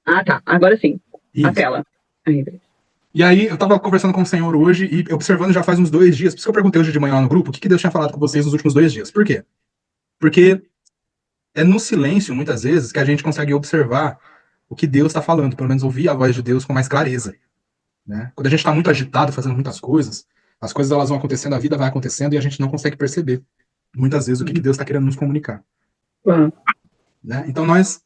Ah, tá. Agora sim. A Isso. tela. Aí. E aí, eu tava conversando com o Senhor hoje e observando já faz uns 2 dias. Por isso que eu perguntei hoje de manhã lá no grupo o que Deus tinha falado com vocês nos últimos 2 dias. Por quê? Porque é no silêncio, muitas vezes, que a gente consegue observar o que Deus está falando, pelo menos ouvir a voz de Deus com mais clareza. Né? Quando a gente está muito agitado, fazendo muitas coisas, as coisas elas vão acontecendo, a vida vai acontecendo e a gente não consegue perceber, muitas vezes, o que Deus está querendo nos comunicar. Uhum. Né? Então, nós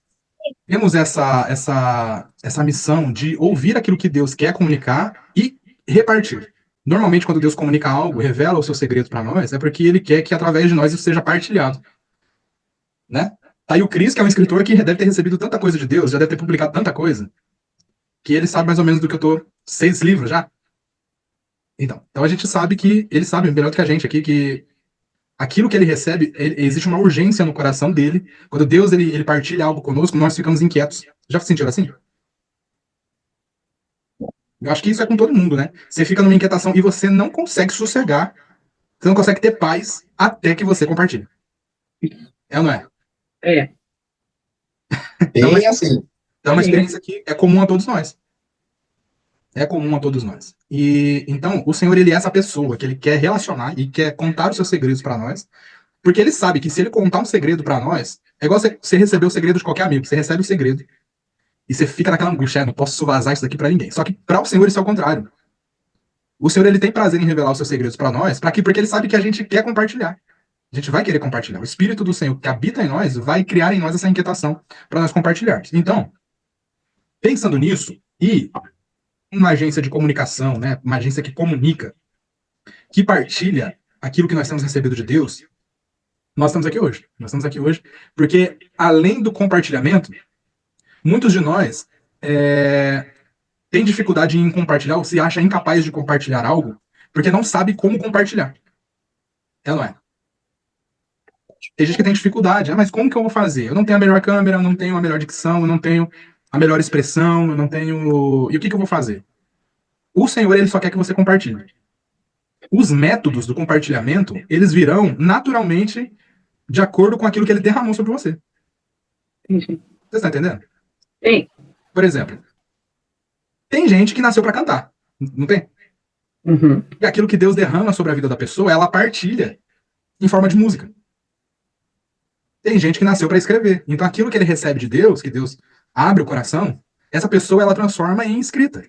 temos essa missão de ouvir aquilo que Deus quer comunicar e repartir. Normalmente, quando Deus comunica algo, revela o seu segredo para nós, é porque Ele quer que através de nós isso seja partilhado. Né? Tá aí o Chris, que é um escritor que deve ter recebido tanta coisa de Deus, já deve ter publicado tanta coisa, que ele sabe mais ou menos do que eu tô. 6 livros já. Então a gente sabe que ele sabe melhor do que a gente aqui que aquilo que ele recebe, existe uma urgência no coração dele. Quando Deus ele partilha algo conosco, nós ficamos inquietos. Já se sentiram assim? Eu acho que isso é com todo mundo, né? Você fica numa inquietação e você não consegue sossegar, você não consegue ter paz até que você compartilhe. É ou não é? É. Bem assim. É uma experiência que é comum a todos nós. É comum a todos nós. E então, o Senhor, ele é essa pessoa que ele quer relacionar e quer contar os seus segredos para nós, porque ele sabe que se ele contar um segredo para nós, é igual você receber o segredo de qualquer amigo. Você recebe o segredo e você fica naquela angústia, não posso vazar isso daqui para ninguém. Só que para o Senhor isso é o contrário. O Senhor, ele tem prazer em revelar os seus segredos para nós, para quê? Porque ele sabe que a gente quer compartilhar. A gente vai querer compartilhar. O Espírito do Senhor que habita em nós vai criar em nós essa inquietação para nós compartilharmos. Então, pensando nisso, e uma agência de comunicação, né, uma agência que comunica, que partilha aquilo que nós temos recebido de Deus, nós estamos aqui hoje. Nós estamos aqui hoje porque, além do compartilhamento, muitos de nós têm dificuldade em compartilhar ou se acha incapaz de compartilhar algo porque não sabe como compartilhar. É ou não é? Tem gente que tem dificuldade. Mas como que eu vou fazer? Eu não tenho a melhor câmera, eu não tenho a melhor dicção, eu não tenho a melhor expressão, eu não tenho... E o que eu vou fazer? O Senhor, ele só quer que você compartilhe. Os métodos do compartilhamento, eles virão naturalmente de acordo com aquilo que ele derramou sobre você. Entendi. Você está entendendo? Sim. Por exemplo, tem gente que nasceu para cantar, não tem? Uhum. E aquilo que Deus derrama sobre a vida da pessoa, ela partilha em forma de música. Tem gente que nasceu para escrever. Então aquilo que ele recebe de Deus, que Deus abre o coração, essa pessoa ela transforma em escrita.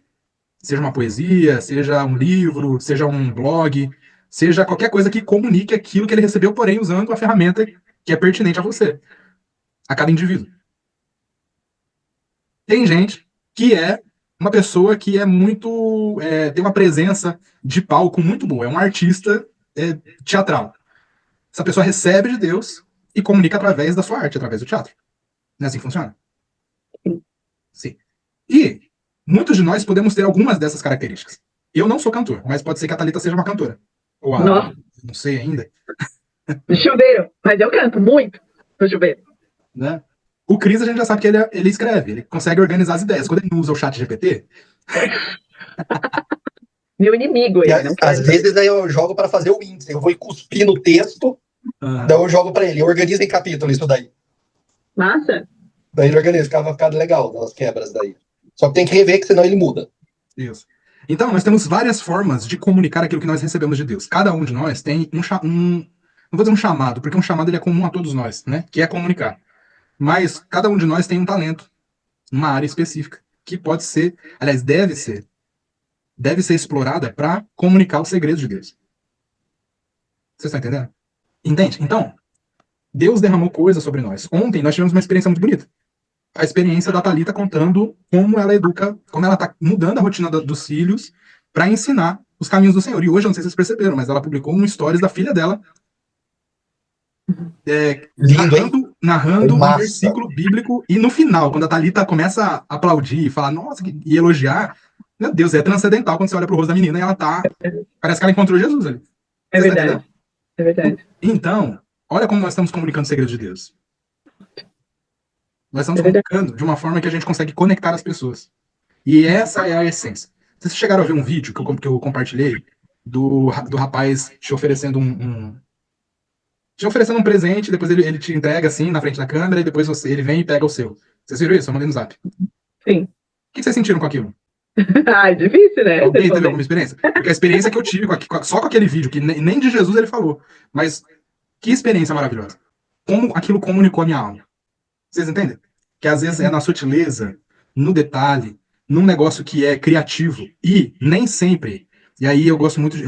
Seja uma poesia, seja um livro, seja um blog, seja qualquer coisa que comunique aquilo que ele recebeu, porém usando a ferramenta que é pertinente a você, a cada indivíduo. Tem gente que é uma pessoa que é muito. Tem uma presença de palco muito boa, é um artista teatral. Essa pessoa recebe de Deus e comunica através da sua arte, através do teatro. Não é assim que funciona? Sim. E muitos de nós podemos ter algumas dessas características. Eu não sou cantor, mas pode ser que a Thalita seja uma cantora. Ou Nossa. Não sei ainda. No chuveiro. Mas eu canto muito no chuveiro. Né? O Cris, a gente já sabe que ele escreve, ele consegue organizar as ideias. Quando ele não usa o chat GPT... Meu inimigo, ele. Não às vezes aí eu jogo para fazer o índice. Eu vou cuspir no texto, daí eu jogo para ele. Organiza em capítulo isso daí. Massa. Daí ele organiza, ficava legal, as quebras daí. Só que tem que rever, que senão ele muda. Isso. Então, nós temos várias formas de comunicar aquilo que nós recebemos de Deus. Cada um de nós tem não vou dizer um chamado, porque um chamado ele é comum a todos nós, né? Que é comunicar. Mas cada um de nós tem um talento, uma área específica, que pode ser, aliás, deve ser explorada para comunicar os segredos de Deus. Você está entendendo? Entende? Então, Deus derramou coisas sobre nós. Ontem nós tivemos uma experiência muito bonita. A experiência da Thalita contando como ela educa, como ela está mudando a rotina dos filhos para ensinar os caminhos do Senhor. E hoje, eu não sei se vocês perceberam, mas ela publicou um stories da filha dela narrando um versículo bíblico, e no final, quando a Thalita começa a aplaudir, falar, nossa, e elogiar, meu Deus, é transcendental quando você olha pro rosto da menina e ela parece que ela encontrou Jesus ali. É verdade. É verdade. Então, olha como nós estamos comunicando o segredo de Deus. Nós estamos comunicando de uma forma que a gente consegue conectar as pessoas. E essa é a essência. Vocês chegaram a ver um vídeo que eu compartilhei do rapaz te oferecendo te oferecendo um presente, depois ele te entrega assim na frente da câmera e depois ele vem e pega o seu. Vocês viram isso? Eu mandei no zap. Sim. O que vocês sentiram com aquilo? Ai, difícil, né? Alguém teve alguma experiência? Porque a experiência que eu tive só com aquele vídeo, que nem de Jesus ele falou, mas que experiência maravilhosa. Como aquilo comunicou a minha alma. Vocês entendem? Que às vezes é na sutileza, no detalhe, num negócio que é criativo. E nem sempre. E aí eu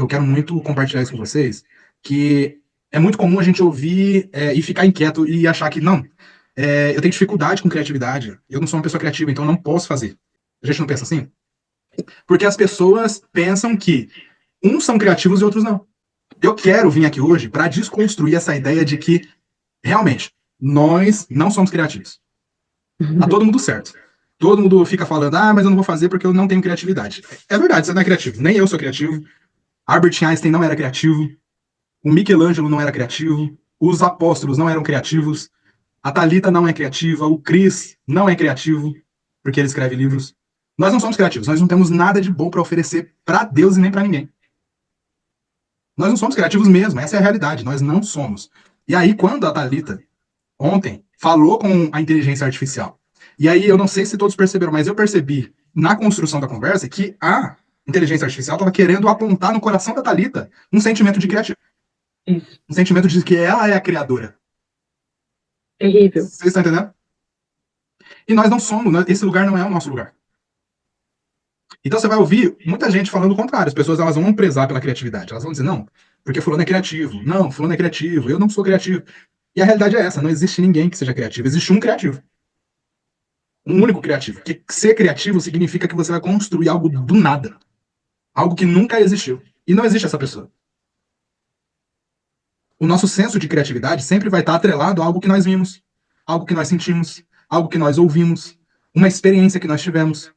quero muito compartilhar isso com vocês, que é muito comum a gente ouvir e ficar inquieto e achar que, não, eu tenho dificuldade com criatividade, eu não sou uma pessoa criativa, então eu não posso fazer. A gente não pensa assim? Porque as pessoas pensam que uns são criativos e outros não. Eu quero vir aqui hoje para desconstruir essa ideia de que, realmente, nós não somos criativos. Tá todo mundo certo. Todo mundo fica falando, mas eu não vou fazer porque eu não tenho criatividade. É verdade, você não é criativo. Nem eu sou criativo. Albert Einstein não era criativo. O Michelangelo não era criativo. Os apóstolos não eram criativos. A Thalita não é criativa. O Chris não é criativo, porque ele escreve livros. Nós não somos criativos. Nós não temos nada de bom para oferecer para Deus e nem para ninguém. Nós não somos criativos mesmo. Essa é a realidade. Nós não somos. E aí, quando a Thalita, ontem, falou com a inteligência artificial, e aí eu não sei se todos perceberam, mas eu percebi na construção da conversa que a inteligência artificial estava querendo apontar no coração da Thalita um sentimento de criatividade. Isso. Um sentimento de que ela é a criadora. Terrível. Vocês estão entendendo? E nós não somos, esse lugar não é o nosso lugar. Então você vai ouvir muita gente falando o contrário. As pessoas elas vão prezar pela criatividade. Elas vão dizer, não, porque fulano é criativo. Não, fulano é criativo. Eu não sou criativo. E a realidade é essa. Não existe ninguém que seja criativo. Existe um criativo. Um único criativo. Que ser criativo significa que você vai construir algo do nada. Algo que nunca existiu. E não existe essa pessoa. O nosso senso de criatividade sempre vai estar atrelado a algo que nós vimos, algo que nós sentimos, algo que nós ouvimos, uma experiência que nós tivemos.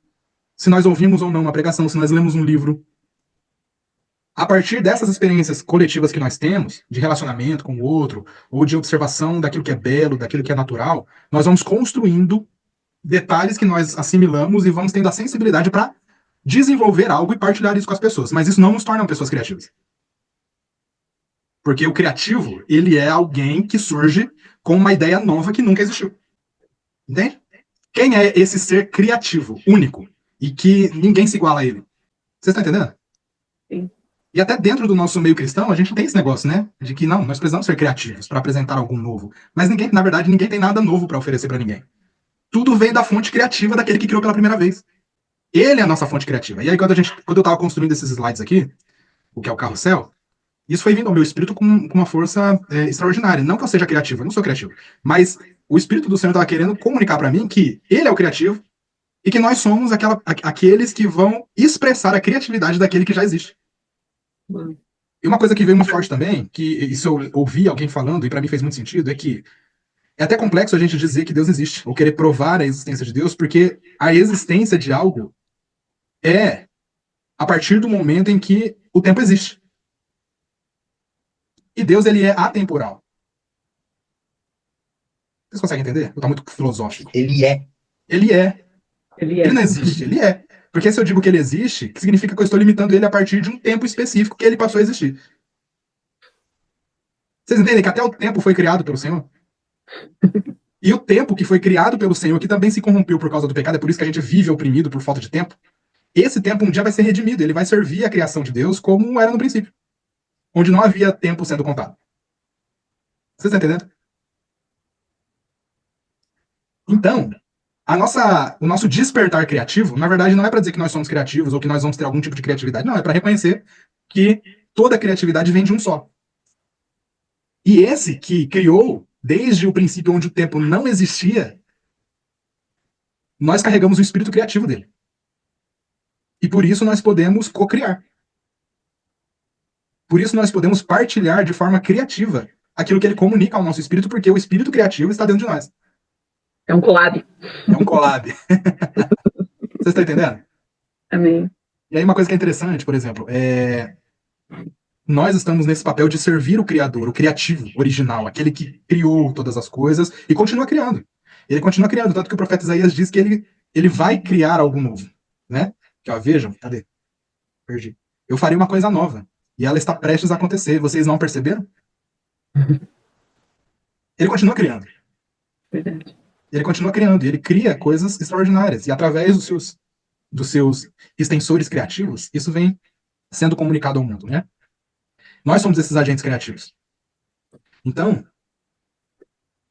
Se nós ouvimos ou não uma pregação, se nós lemos um livro. A partir dessas experiências coletivas que nós temos, de relacionamento com o outro, ou de observação daquilo que é belo, daquilo que é natural, nós vamos construindo detalhes que nós assimilamos e vamos tendo a sensibilidade para desenvolver algo e partilhar isso com as pessoas. Mas isso não nos torna pessoas criativas. Porque o criativo, ele é alguém que surge com uma ideia nova que nunca existiu. Entende? Quem é esse ser criativo, único, e que ninguém se iguala a ele? Vocês estão entendendo? Sim. E até dentro do nosso meio cristão, a gente tem esse negócio, né? De que não, nós precisamos ser criativos para apresentar algo novo. Mas ninguém, na verdade, ninguém tem nada novo para oferecer para ninguém. Tudo vem da fonte criativa daquele que criou pela primeira vez. Ele é a nossa fonte criativa. E aí, quando eu estava construindo esses slides aqui, o que é o carrossel, isso foi vindo ao meu espírito com uma força extraordinária. Não que eu seja criativo, eu não sou criativo. Mas o Espírito do Senhor estava querendo comunicar para mim que ele é o criativo e que nós somos aqueles que vão expressar a criatividade daquele que já existe. E uma coisa que veio muito forte também, que isso eu ouvi alguém falando e para mim fez muito sentido, é que é até complexo a gente dizer que Deus existe, ou querer provar a existência de Deus, porque a existência de algo é a partir do momento em que o tempo existe. E Deus, ele é atemporal. Vocês conseguem entender? Tá muito filosófico. Ele é. Ele é. Ele é. Ele não existe, ele é. Porque se eu digo que ele existe, significa que eu estou limitando ele a partir de um tempo específico que ele passou a existir. Vocês entendem que até o tempo foi criado pelo Senhor? E o tempo que foi criado pelo Senhor, que também se corrompeu por causa do pecado, é por isso que a gente vive oprimido por falta de tempo. Esse tempo um dia vai ser redimido, ele vai servir a criação de Deus como era no princípio, onde não havia tempo sendo contado. Vocês estão entendendo? Então, o nosso despertar criativo, na verdade, não é para dizer que nós somos criativos ou que nós vamos ter algum tipo de criatividade. Não, é para reconhecer que toda criatividade vem de um só. E esse que criou, desde o princípio onde o tempo não existia, nós carregamos o espírito criativo dele. E por isso nós podemos co-criar. Por isso nós podemos partilhar de forma criativa aquilo que ele comunica ao nosso espírito, porque o espírito criativo está dentro de nós. É um collab. É um collab. Vocês estão entendendo? Amém. E aí uma coisa que é interessante, por exemplo, nós estamos nesse papel de servir o criador, o criativo original, aquele que criou todas as coisas e continua criando. Ele continua criando, tanto que o profeta Isaías diz que ele vai criar algo novo, né? Que, ó, vejam, cadê? Perdi. Eu farei uma coisa nova e ela está prestes a acontecer. Vocês não perceberam? Ele continua criando. Verdade. Ele continua criando, e ele cria coisas extraordinárias. E através dos seus extensores criativos, isso vem sendo comunicado ao mundo, né? Nós somos esses agentes criativos. Então,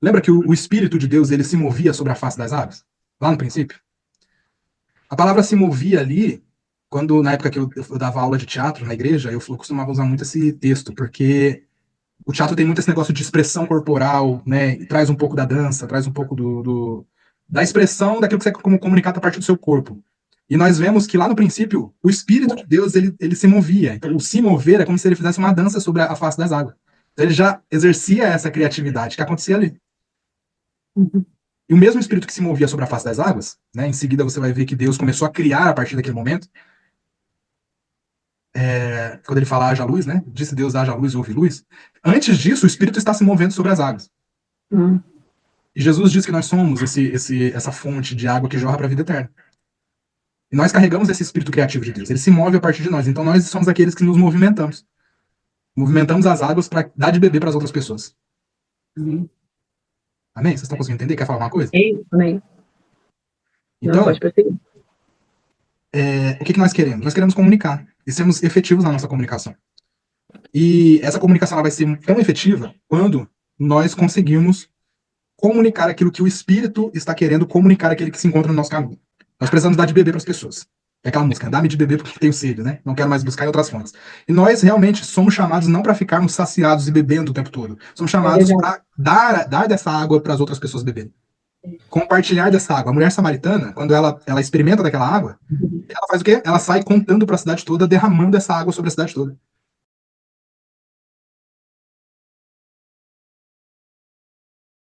lembra que o Espírito de Deus, ele se movia sobre a face das águas? Lá no princípio? A palavra se movia ali, quando, na época que eu dava aula de teatro na igreja, eu costumava usar muito esse texto, porque o teatro tem muito esse negócio de expressão corporal, né? E traz um pouco da dança, traz um pouco da expressão daquilo que você comunicar a partir do seu corpo. E nós vemos que lá no princípio, o Espírito de Deus, ele se movia. Então, o se mover é como se ele fizesse uma dança sobre a face das águas. Então, ele já exercia essa criatividade que acontecia ali. Uhum. E o mesmo Espírito que se movia sobre a face das águas, né? Em seguida você vai ver que Deus começou a criar a partir daquele momento. Quando ele fala haja luz, né? Disse Deus haja luz e houve luz. Antes disso, o Espírito está se movendo sobre as águas. Uhum. E Jesus diz que nós somos essa fonte de água que jorra para a vida eterna. E nós carregamos esse espírito criativo de Deus. Ele se move a partir de nós. Então nós somos aqueles que nos movimentamos. Movimentamos as águas para dar de beber para as outras pessoas. Amém. Amém? Vocês estão conseguindo entender? Quer falar uma coisa? Amém. Então, Não, pode prosseguir. o que nós queremos? Nós queremos comunicar. E sermos efetivos na nossa comunicação. E essa comunicação ela vai ser tão efetiva quando nós conseguirmos comunicar aquilo que o Espírito está querendo comunicar àquele que se encontra no nosso caminho. Nós precisamos dar de beber para as pessoas. É aquela música, dá-me de beber porque tenho sede, né? Não quero mais buscar em outras fontes. E nós realmente somos chamados não para ficarmos saciados e bebendo o tempo todo. Somos chamados para dar dessa água para as outras pessoas beberem. Compartilhar dessa água. A mulher samaritana, quando ela experimenta daquela água, ela faz o quê? Ela sai contando para a cidade toda, derramando essa água sobre a cidade toda.